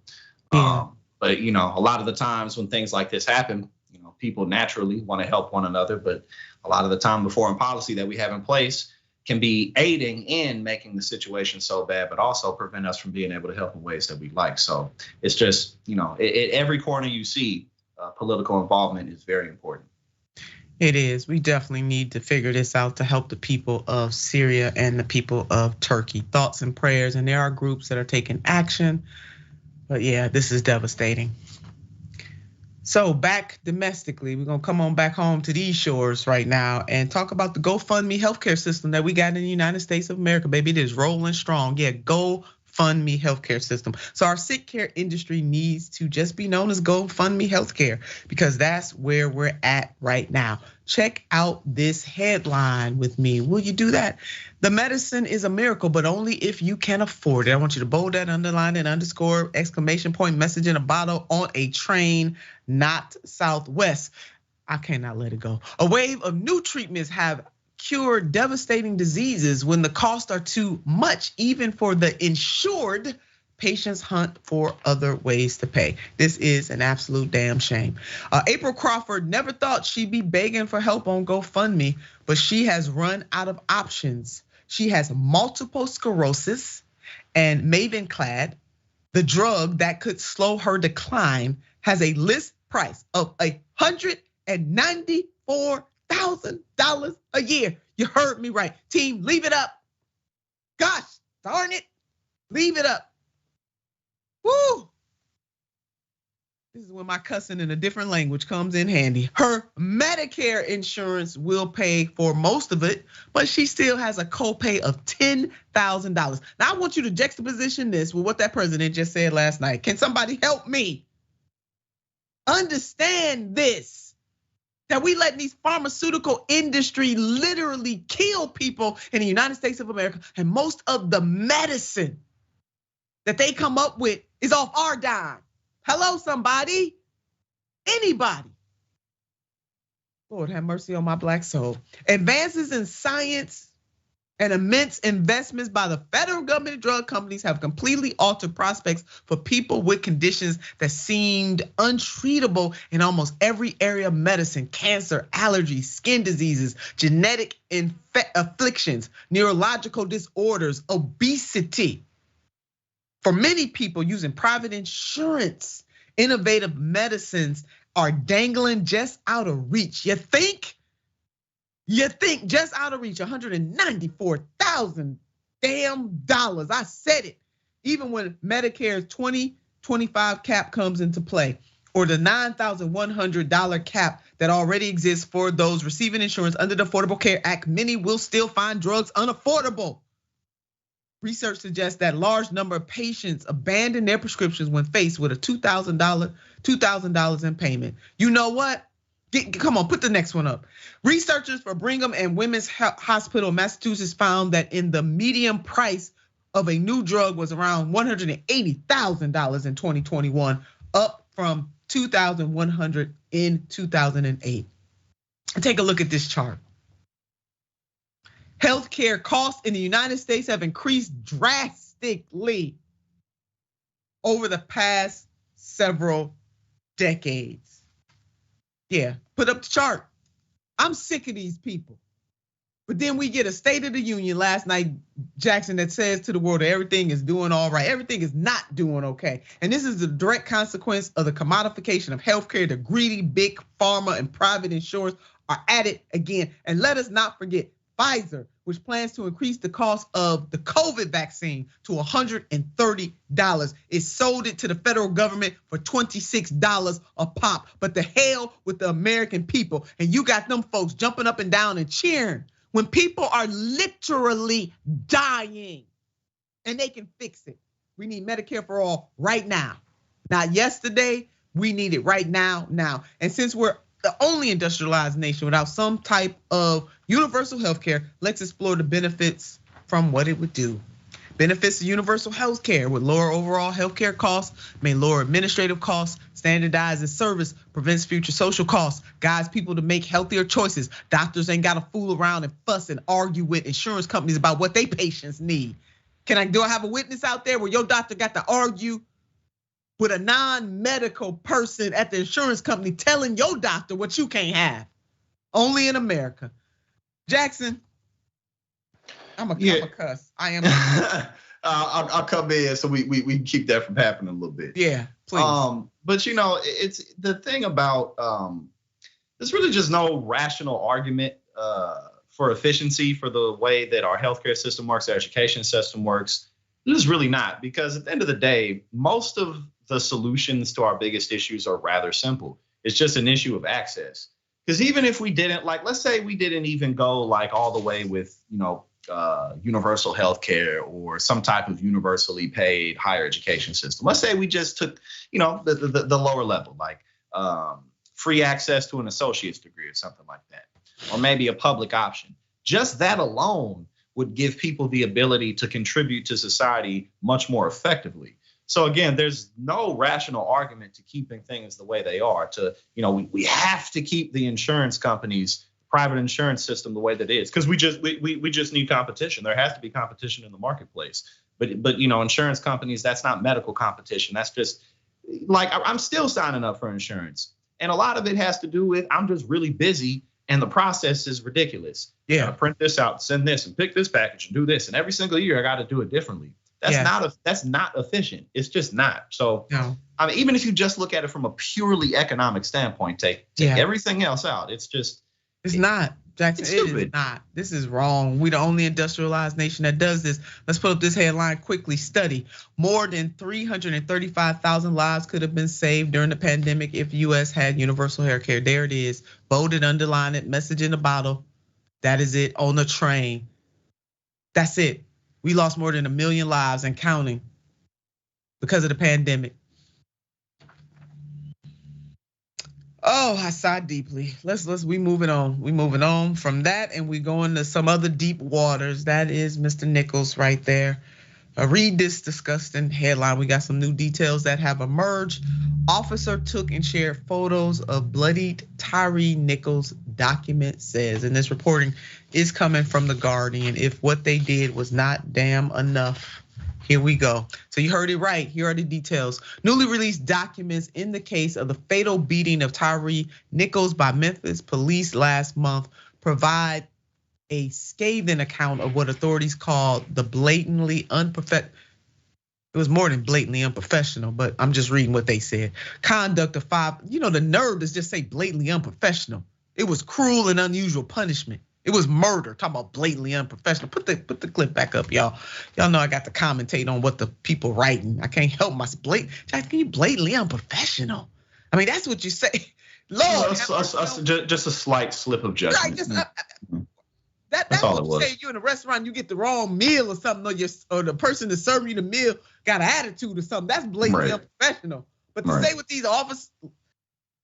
[SPEAKER 1] Yeah.
[SPEAKER 2] But a lot of the times when things like this happen, people naturally want to help one another, but a lot of the time the foreign policy that we have in place can be aiding in making the situation so bad, but also prevent us from being able to help in ways that we like. So it's just, at every corner you see, political involvement is very important.
[SPEAKER 1] It is. We definitely need to figure this out to help the people of Syria and the people of Turkey. Thoughts and prayers, and there are groups that are taking action. But yeah, this is devastating. So back domestically, we're gonna come on back home to these shores right now and talk about the GoFundMe healthcare system that we got in the United States of America, baby. It is rolling strong. Yeah, GoFundMe healthcare system. So our sick care industry needs to just be known as GoFundMe healthcare because that's where we're at right now. Check out this headline with me. Will you do that? The medicine is a miracle, but only if you can afford it. I want you to bold that, underline it, underscore, exclamation point, message in a bottle on a train, not Southwest. I cannot let it go. A wave of new treatments have cured devastating diseases when the costs are too much, even for the insured. Patients hunt for other ways to pay. This is an absolute damn shame. April Crawford never thought she'd be begging for help on GoFundMe, but she has run out of options. She has multiple sclerosis, and Mavenclad, the drug that could slow her decline, has a list price of $194,000 a year. You heard me right. Team, leave it up. Gosh darn it, leave it up. Woo! This is when my cussing in a different language comes in handy. Her Medicare insurance will pay for most of it, but she still has a copay of $10,000. Now I want you to juxtaposition this with what that president just said last night. Can somebody help me understand this? That we let these pharmaceutical industry literally kill people in the United States of America, and most of the medicine that they come up with is off our dime. Hello, somebody, anybody. Lord have mercy on my black soul. Advances in science and immense investments by the federal government and drug companies have completely altered prospects for people with conditions that seemed untreatable in almost every area of medicine: cancer, allergies, skin diseases, genetic afflictions, neurological disorders, obesity. For many people using private insurance, innovative medicines are dangling just out of reach. You think just out of reach, $194,000 damn dollars. I said it. Even when Medicare's 2025 cap comes into play, or the $9,100 cap that already exists for those receiving insurance under the Affordable Care Act, many will still find drugs unaffordable. Research suggests that large number of patients abandon their prescriptions when faced with a $2,000 in payment. You know what? Come on, put the next one up. Researchers for Brigham and Women's Hospital in Massachusetts found that in the median price of a new drug was around $180,000 in 2021, up from $2,100 in 2008. Take a look at this chart. Healthcare costs in the United States have increased drastically over the past several decades. Yeah, put up the chart. I'm sick of these people. But then we get a State of the Union last night, Jackson, that says to the world that everything is doing all right. Everything is not doing okay. And this is the direct consequence of the commodification of healthcare. The greedy big pharma and private insurers are at it again. And let us not forget Pfizer, which plans to increase the cost of the COVID vaccine to $130. It sold it to the federal government for $26 a pop. But the hell with the American people. And you got them folks jumping up and down and cheering when people are literally dying and they can fix it. We need Medicare for all right now. Not yesterday, we need it right now. And since we're the only industrialized nation without some type of universal healthcare, let's explore the benefits from what it would do. Benefits of universal healthcare would lower overall healthcare costs, may lower administrative costs, standardizes service, prevents future social costs, guides people to make healthier choices. Doctors ain't gotta fool around and fuss and argue with insurance companies about what they patients need. Do I have a witness out there where your doctor got to argue with a non-medical person at the insurance company telling your doctor what you can't have? Only in America. Jackson, I'm a cuss. I am.
[SPEAKER 2] I'll come in so we keep that from happening a little bit.
[SPEAKER 1] Yeah, please.
[SPEAKER 2] But it's the thing about there's really just no rational argument for efficiency for the way that our healthcare system works, our education system works. There's really not, because at the end of the day, most of the solutions to our biggest issues are rather simple. It's just an issue of access. Because even if we didn't, let's say we didn't even go all the way with, universal health care or some type of universally paid higher education system. Let's say we just took, the lower level, free access to an associate's degree or something like that, or maybe a public option. Just that alone would give people the ability to contribute to society much more effectively. So again, there's no rational argument to keeping things the way they are. We have to keep the insurance companies, private insurance system the way that it is, because we just need competition. There has to be competition in the marketplace. But insurance companies, that's not medical competition. That's just I'm still signing up for insurance, and a lot of it has to do with I'm just really busy And the process is ridiculous.
[SPEAKER 1] Yeah.
[SPEAKER 2] You gotta print this out, send this, and pick this package and do this. And every single year I got to do it differently. That's not efficient. It's just not. So I mean, even if you just look at it from a purely economic standpoint, take everything else out. It's
[SPEAKER 1] not, Jackson. It is not. This is wrong. We the only industrialized nation that does this. Let's put up this headline quickly. Study: more than 335,000 lives could have been saved during the pandemic if US had universal health care. There it is. Bolded, underline it, message in the bottle. That is it on the train. That's it. We lost more than 1 million lives and counting because of the pandemic. Oh, I sigh deeply. We moving on. We moving on from that, and we going to some other deep waters. That is Mr. Nichols right there. Read this disgusting headline. We got some new details that have emerged. Officer took and shared photos of bloodied Tyre Nichols, document says. And this reporting is coming from The Guardian. If what they did was not damn enough, here we go. So you heard it right. Here are the details. Newly released documents in the case of the fatal beating of Tyre Nichols by Memphis police last month provide a scathing account of what authorities called the blatantly unprofessional. It was more than blatantly unprofessional, but I'm just reading what they said. Conduct of 5, the nerve is just say blatantly unprofessional. It was cruel and unusual punishment. It was murder. Talk about blatantly unprofessional. Put the clip back up, y'all. Y'all know I got to commentate on what the people writing. I can't help myself. Can you blatantly unprofessional? I mean, that's what you say. Lord,
[SPEAKER 2] just a slight slip of judgment.
[SPEAKER 1] Right, that's all what you say. You in a restaurant, you get the wrong meal or something, or the person that's serving you the meal got an attitude or something. That's blatantly unprofessional. But to say with these officers,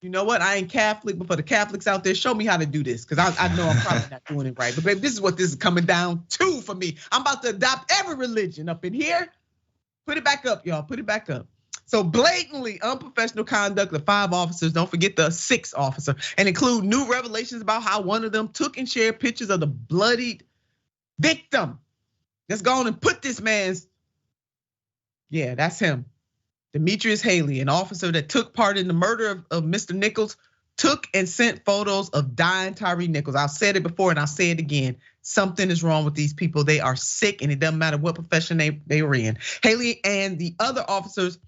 [SPEAKER 1] you know what? I ain't Catholic, but for the Catholics out there, show me how to do this, because I know I'm probably not doing it right. But baby, this is what this is coming down to for me. I'm about to adopt every religion up in here. Put it back up, y'all. Put it back up. So blatantly unprofessional conduct of 5 officers, don't forget the 6th officer, and include new revelations about how one of them took and shared pictures of the bloodied victim. Let's go on and put this man's, that's him. Demetrius Haley, an officer that took part in the murder of Mr. Nichols, took and sent photos of dying Tyre Nichols. I've said it before and I'll say it again. Something is wrong with these people. They are sick, and it doesn't matter what profession they were in. Haley and the other officers,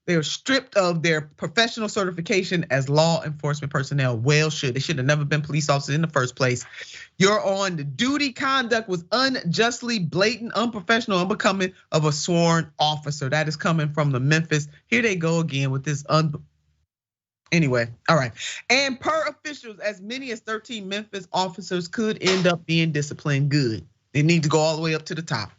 [SPEAKER 1] they were stripped of their professional certification as law enforcement personnel. Well, they should have never been police officers in the first place. Your on the duty conduct was unjustly blatant, unprofessional, unbecoming of a sworn officer. That is coming from the Memphis. Here they go again with this Anyway, all right. And per officials, as many as 13 Memphis officers could end up being disciplined. Good. They need to go all the way up to the top.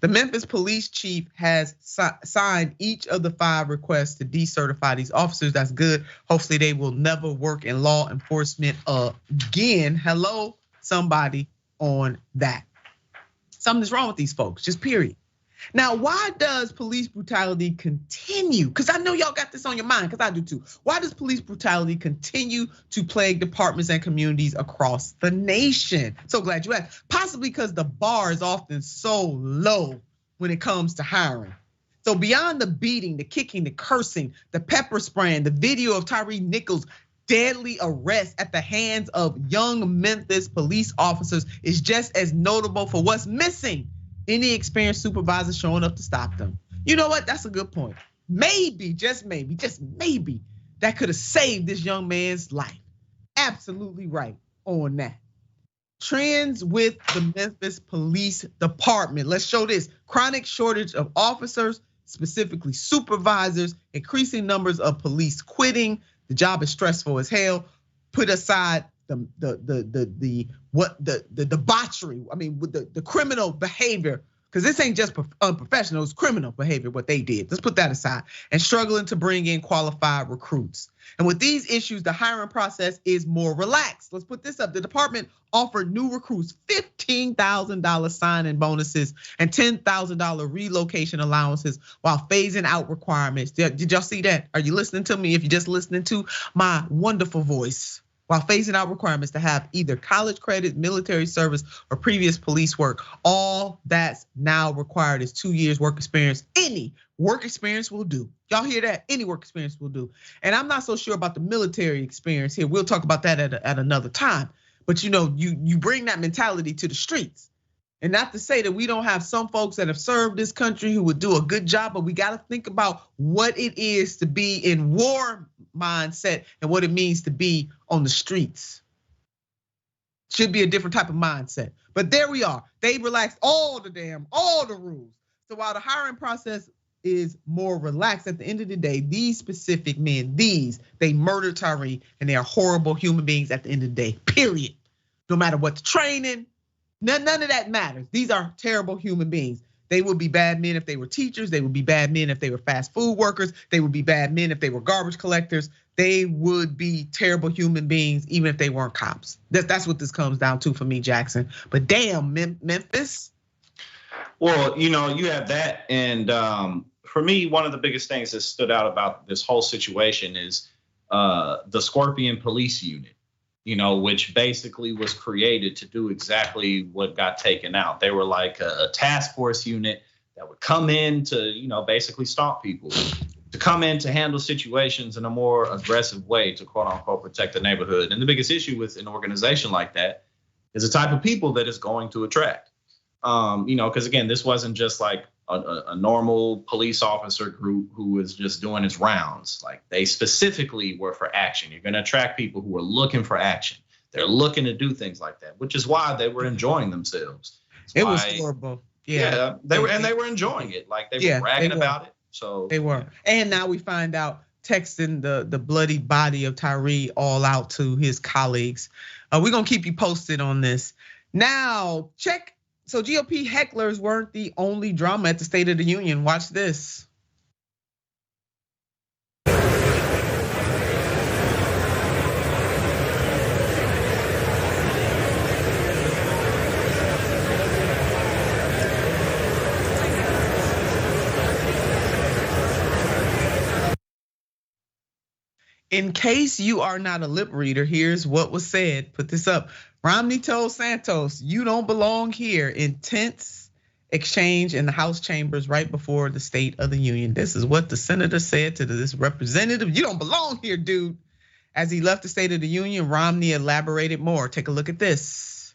[SPEAKER 1] The Memphis police chief has signed each of the 5 requests to decertify these officers. That's good. Hopefully they will never work in law enforcement again. Hello, somebody on that. Something's wrong with these folks, just period. Now, why does police brutality continue? Because I know y'all got this on your mind, because I do too. Why does police brutality continue to plague departments and communities across the nation? So glad you asked. Possibly because the bar is often so low when it comes to hiring. So beyond the beating, the kicking, the cursing, the pepper spraying, the video of Tyre Nichols' deadly arrest at the hands of young Memphis police officers is just as notable for what's missing. Any experienced supervisor showing up to stop them. You know what? That's a good point. Maybe, just maybe, that could have saved this young man's life. Absolutely right on that. Trends with the Memphis Police Department. Let's show this. Chronic shortage of officers, specifically supervisors, increasing numbers of police quitting. The job is stressful as hell. Put aside the debauchery. I mean, with the criminal behavior, because this ain't just unprofessional, it's criminal behavior what they did. Let's put that aside. And struggling to bring in qualified recruits. And with these issues, the hiring process is more relaxed. Let's put this up. The department offered new recruits $15,000 sign-in bonuses and $10,000 relocation allowances while phasing out requirements. Did y'all see that? Are you listening to me? If you're just listening to my wonderful voice. While phasing out requirements to have either college credit, military service, or previous police work. All that's now required is 2 years work experience. Any work experience will do. Y'all hear that? Any work experience will do. And I'm not so sure about the military experience here. We'll talk about that at another time. But you bring that mentality to the streets. And not to say that we don't have some folks that have served this country who would do a good job, but we got to think about what it is to be in war mindset and what it means to be on the streets. Should be a different type of mindset. But there we are. They relaxed all the rules. So while the hiring process is more relaxed, at the end of the day, these specific men, they murdered Tyre, and they are horrible human beings at the end of the day, period. No matter what the training, none of that matters. These are terrible human beings. They would be bad men if they were teachers. They would be bad men if they were fast food workers. They would be bad men if they were garbage collectors. They would be terrible human beings even if they weren't cops. That's what this comes down to for me, Jackson. But damn, Memphis.
[SPEAKER 2] Well, you have that. And for me, one of the biggest things that stood out about this whole situation is the Scorpion Police Unit. Which basically was created to do exactly what got taken out. They were like a task force unit that would come in to, basically stomp people, to come in to handle situations in a more aggressive way to quote unquote protect the neighborhood. And the biggest issue with an organization like that is the type of people that it's going to attract. Because again, this wasn't just like a normal police officer group who was just doing its rounds. Like they specifically were for action. You're going to attract people who are looking for action. They're looking to do things like that, which is why they were enjoying themselves.
[SPEAKER 1] It was horrible. Yeah,
[SPEAKER 2] they were enjoying it. Like they were bragging about it. So
[SPEAKER 1] they were. And now we find out texting the bloody body of Tyre all out to his colleagues. We're gonna keep you posted on this. Now check. So GOP hecklers weren't the only drama at the State of the Union. Watch this. In case you are not a lip reader, here's what was said. Put this up. Romney told Santos, "You don't belong here." Intense exchange in the House chambers right before the State of the Union. This is what the senator said to this representative. "You don't belong here, dude." As he left the State of the Union, Romney elaborated more. Take a look at this.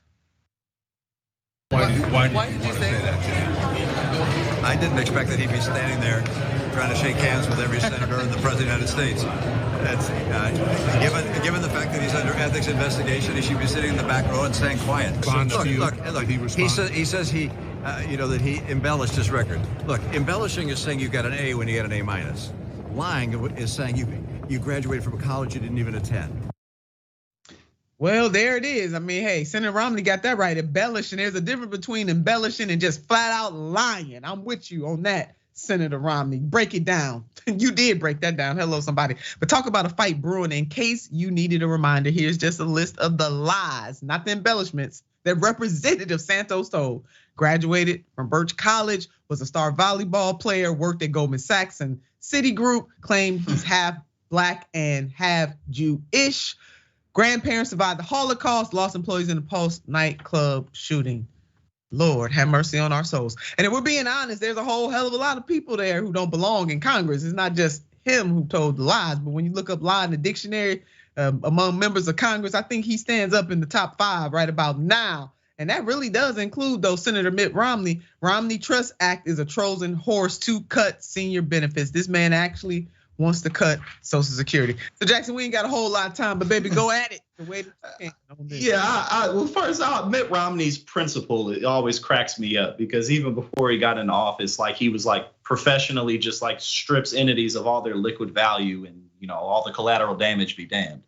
[SPEAKER 16] Why did you say that? I didn't expect that he'd be standing there trying to shake hands with every senator and the president of the United States. That's given the fact that he's under ethics investigation, he should be sitting in the back row and staying quiet. Look. He says that he embellished his record. Look, embellishing is saying you got an A when you get an A-. Lying is saying you graduated from a college you didn't even attend.
[SPEAKER 1] Well, there it is. I mean, hey, Senator Romney got that right. Embellishing. There's a difference between embellishing and just flat out lying. I'm with you on that, Senator Romney. Break it down. You did break that down. Hello, somebody. But talk about a fight brewing. In case you needed a reminder, here's just a list of the lies, not the embellishments, that Representative Santos told. Graduated from Birch College, was a star volleyball player, worked at Goldman Sachs and Citigroup, claimed he's half Black and half Jewish. Grandparents survived the Holocaust, lost employees in the Pulse nightclub shooting. Lord, have mercy on our souls. And if we're being honest, there's a whole hell of a lot of people there who don't belong in Congress. It's not just him who told the lies, but when you look up lie in the dictionary among members of Congress, I think he stands up in the top 5 right about now. And that really does include, though, Senator Mitt Romney. Romney Trust Act is a Trojan horse to cut senior benefits. This man actually wants to cut Social Security. So Jackson, we ain't got a whole lot of time, but baby, go at it the way that you can.
[SPEAKER 2] Yeah, well, first off, Mitt Romney's principle, it always cracks me up because even before he got into office, like he was like professionally just like strips entities of all their liquid value and all the collateral damage be damned.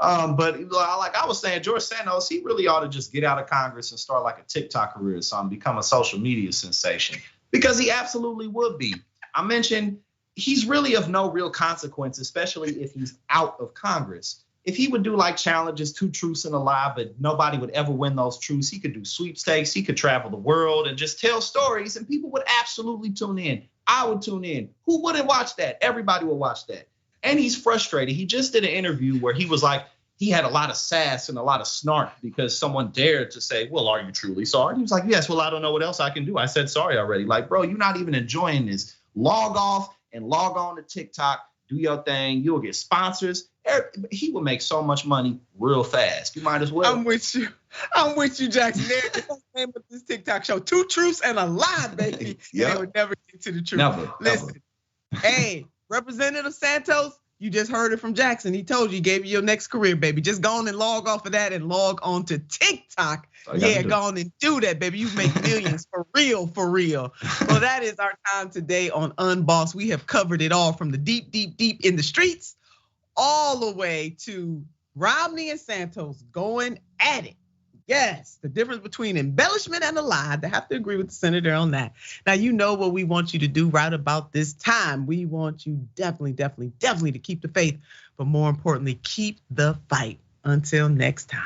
[SPEAKER 2] But like I was saying, George Santos, he really ought to just get out of Congress and start like a TikTok career or something, become a social media sensation, because he absolutely would be. I mentioned he's really of no real consequence, especially if he's out of Congress. If he would do like challenges, 2 truths and a lie, but nobody would ever win those truths, he could do sweepstakes, he could travel the world and just tell stories and people would absolutely tune in. I would tune in. Who wouldn't watch that? Everybody would watch that. And he's frustrated. He just did an interview where he was like, he had a lot of sass and a lot of snark because someone dared to say, "Well, are you truly sorry?" And he was like, "Yes, well, I don't know what else I can do. I said sorry already." Like, bro, you're not even enjoying this. Log off and log on to TikTok, do your thing. You'll get sponsors He would make so much money real fast. You might as well.
[SPEAKER 1] I'm with you, Jackson. That's the name of this TikTok show: 2 truths and a lie, baby.
[SPEAKER 2] Yep.
[SPEAKER 1] They would never get to the truth.
[SPEAKER 2] Never.
[SPEAKER 1] Listen, hey, Representative Santos, you just heard it from Jackson. He told you, he gave you your next career, baby. Just go on and log off of that and log on to TikTok. Yeah, go on and do that, baby. You make millions for real, for real. Well, that is our time today on Unbossed. We have covered it all from the deep, deep, deep in the streets all the way to Romney and Santos going at it. Yes, the difference between embellishment and a lie. I have to agree with the senator on that. Now, you know what we want you to do right about this time. We want you definitely to keep the faith, but more importantly, keep the fight. Until next time.